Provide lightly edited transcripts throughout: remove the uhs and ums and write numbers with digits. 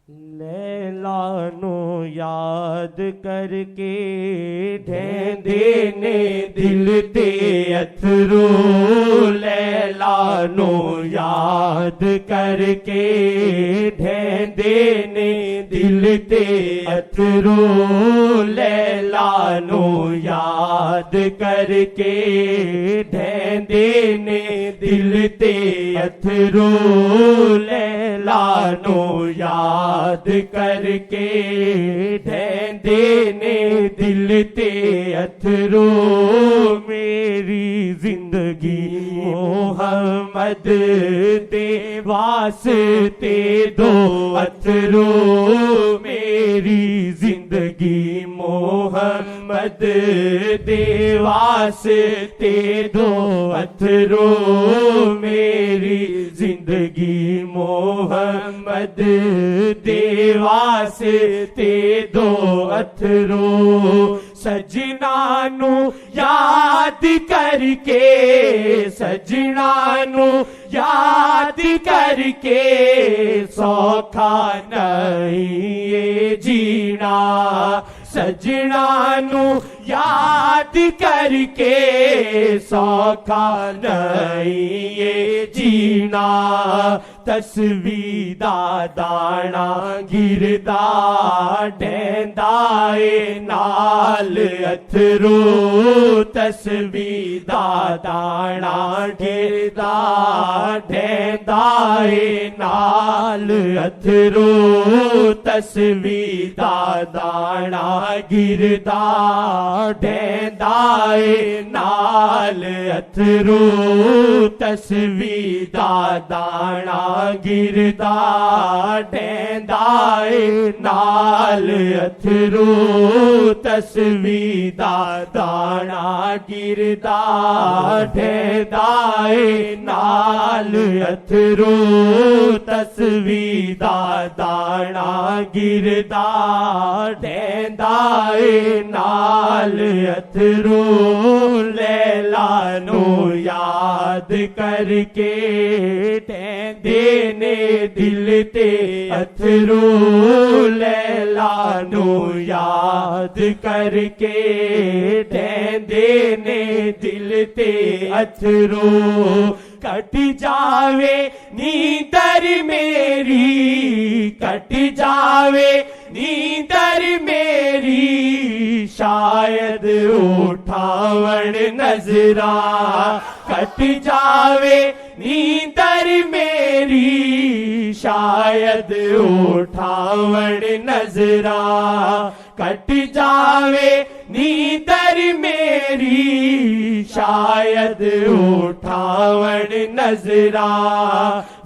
लैला नू याद करके ढेंदे ने दिल ते अथरू, लैला नू याद करके ढेंदे ने दिल ते अथरू, लैला नू याद करके ढेंदे ने दिल ते अथरू, लैला नू याद करके ढेंदे ने दिल ते अथरू, मेरी जिंदगी मोहम्मद ते वास्ते दो अथरू, मेरी जिंदगी मोहम्मद दे वास्ते दो अथरू, मेरी जिंदगी मोहम्मद दे वास्ते दो अथरू, सजना नू याद करके, सजना नू याद करके सौखा नहीं ये जीना, सजना नू याद करके सौखा नहीं ये जीना, तस्वीर दा दाना गिरदा ढेंदाए नाल अथरू, तस्वीर दा दाना गिरदा ढेंदाए नाल अथरू, तस्वीर दा दाना गिरदा ढेंदाए नाल अथरू, तस्वीर दा दाना गिरदा ढेंदाए नाल अथरू, तस्वीर दा दाना गिरदा ढेंदाए नाल अथरू, तस्वीर दा दाना गिरदा ढेंदाए नाल अथरू, लैला नू याद करके ढेंदे ने दिल ते अथरू, लैला नू याद करके ढेंदे ने दिल ते अथरू, कट जावे नींदर मेरी, कट जावे नींदर मेरी, शायद उठावण नजरा, कट जावे नींदर मेरी, शायद उठावण नजरा, कट जावे नींदर मेरी, शायद उठावण नजरा,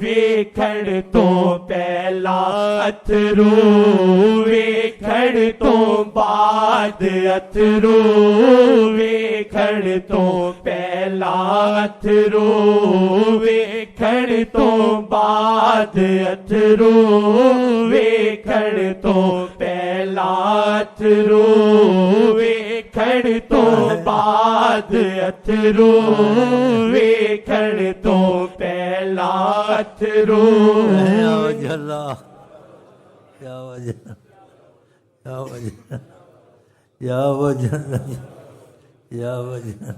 वेखण तो पहला अथरू, वेखण तो बाद अथरू, वेखण तो पहला अथरू, वेखण तो बाद अथरू, वेखण तो पहला अथरू, वेखण तो बाद अथरू, वेखण तो पहला अथरू, या वजह या वजह या वजह या वजह या वजह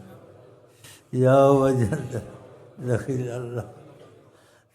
या वजह दखिल अल्लाह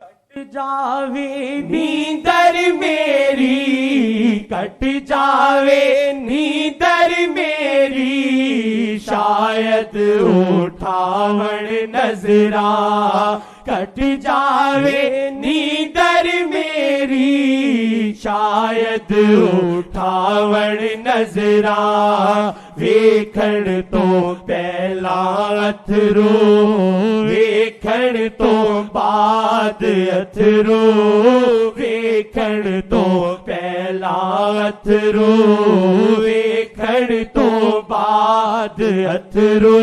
कट जावे नींदर मेरी, कट जावे नींदर मेरी, शायद उठावण नजरा, कट जावे नींदर मेरी, शायद उठावण नजरा, वेखण तो पहला अथरू, वेखण तो बाद अथरू, वेखण तो पहला अथरू, वेखण तो बाद अथरू,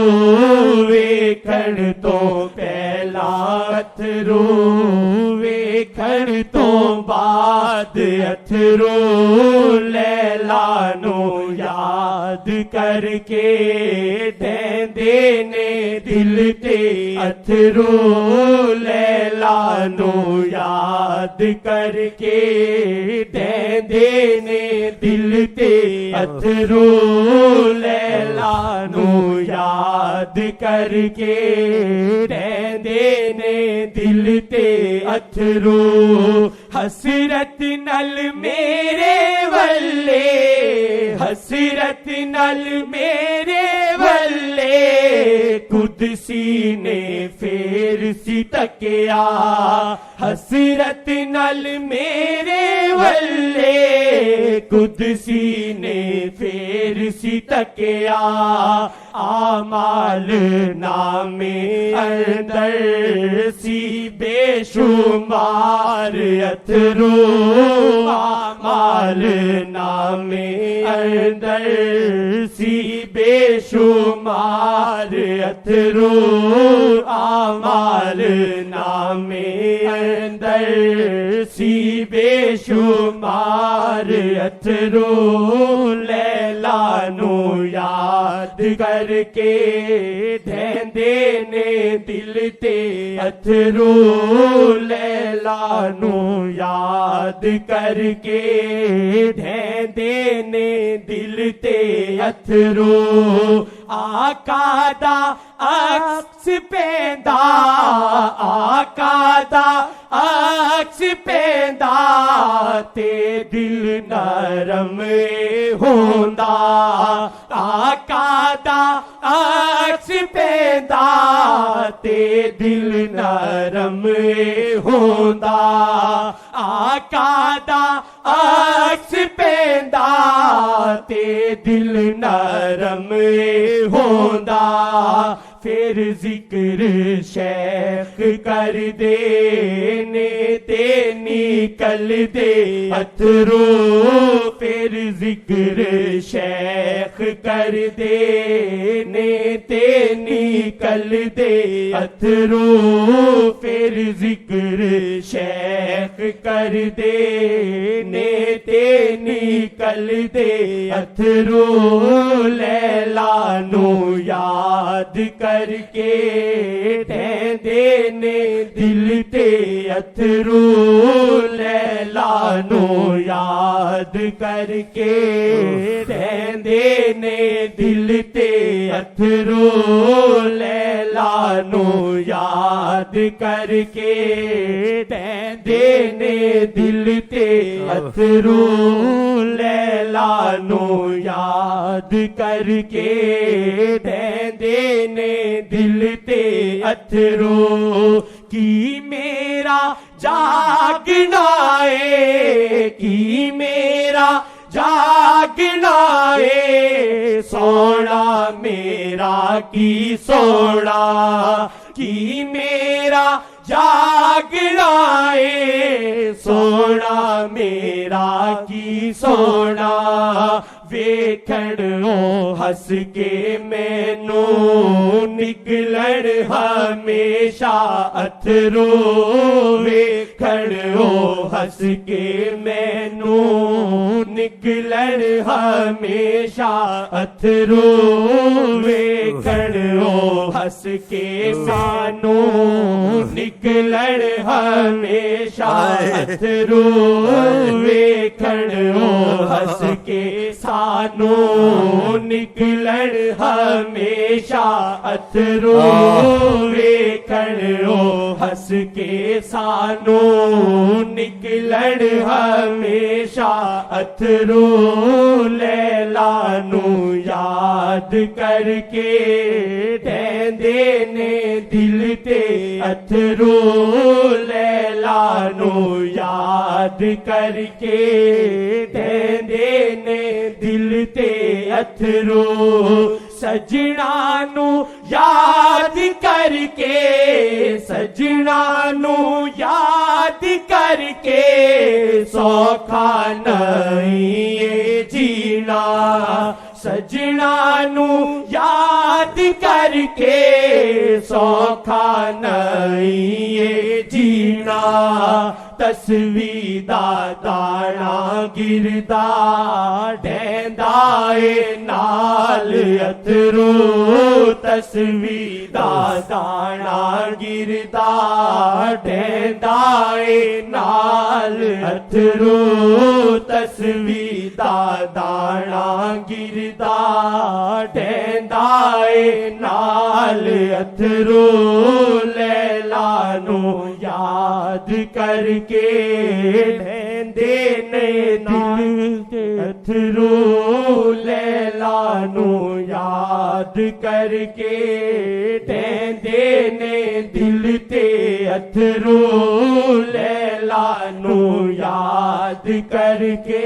वेखण तो पहला अथरू, वेखण तो बाद अथरू, लैला नू याद याद करके ढेंदे ने दिल ते अथरू लैला नू याद करके ढेंदे ने दिल ते अथरू लैला नू याद करके ढेंदे ने दिल ते अथरू हसरत नल मेरे वल्ले हसरत नल मेरे वल्ले कुदसी ने फेर सी तकिया हसरत नल मेरे वल्ले कुदसी ने फेर सी तकिया आमाल नामे अंदर सी बेशुमार अथरू आमाल नामे अंदर सी बेशुमार अथरू आमाल नामे अंदर सी बेशुमार अथरू लैला नू याद करके ढेंदे ने दिल ते अथरू लैला नू याद करके ढेंदे ने दिल ते अथरू आका दा अक्स पेंदा आका दा अक्स पेंदा ते दिल नरम होंदा आका दा अक्स पेंदा ते दिल नरम होंदा आका दा अक्स पेंदा ते दिल नरम होंदा फिर जिक्र शेख कर दे ने ते निकल दे अथरू फिर जिक्र शेख कर दे ने ते निकल दे अथरू फिर जिक्र शेख कर दे ने ते निकल दे अथरू लैला नू याद करके ढेंदे ने दिल ते अथरू लैला नू याद करके ढेंदे ने दिल ते अथरू लैला नू याद करके ढेंदे ने दिल ते अथरू लैला नू याद करके ढेंदे ने दिल ते अथरू की मेरा जागना है की मेरा जागना है सोना मेरा की सोना की मेरा जागना है सोना मेरा की सोना वेखण हस के मैनू निकलण हमेशा अथरू वेखण हस के मैनू निकलण हमेशा अथरू वेखण हस के सानू निकलण हमेशा अथरू वेखण हस के सानू निकलण हमेशा अथरू वेखण हस के सानू निकलण हमेशा अथरू लैला नू याद करके ढेंदे ने दिल ते अथरू लैला नू याद करके ढेंदे ने दिल ते अथरू सजना नू याद करके सजना नू याद करके सौखा नहीं ये जीना सजना नू याद करके सौखा नहीं ये जीना तस्वीर दाना गिरदा ढेर ढेंदाए नाल अथरू तस्वीदा दाना गिरदा ढेंदाए नाल अथरू तस्वीदा दाना गिरदा ढेंदाए नाल अथरू लैला नू याद करके ढेंदे ने दिल के अथरू लैला नू याद करके ढेंदे ने दिल ते अथरू लैला नू याद करके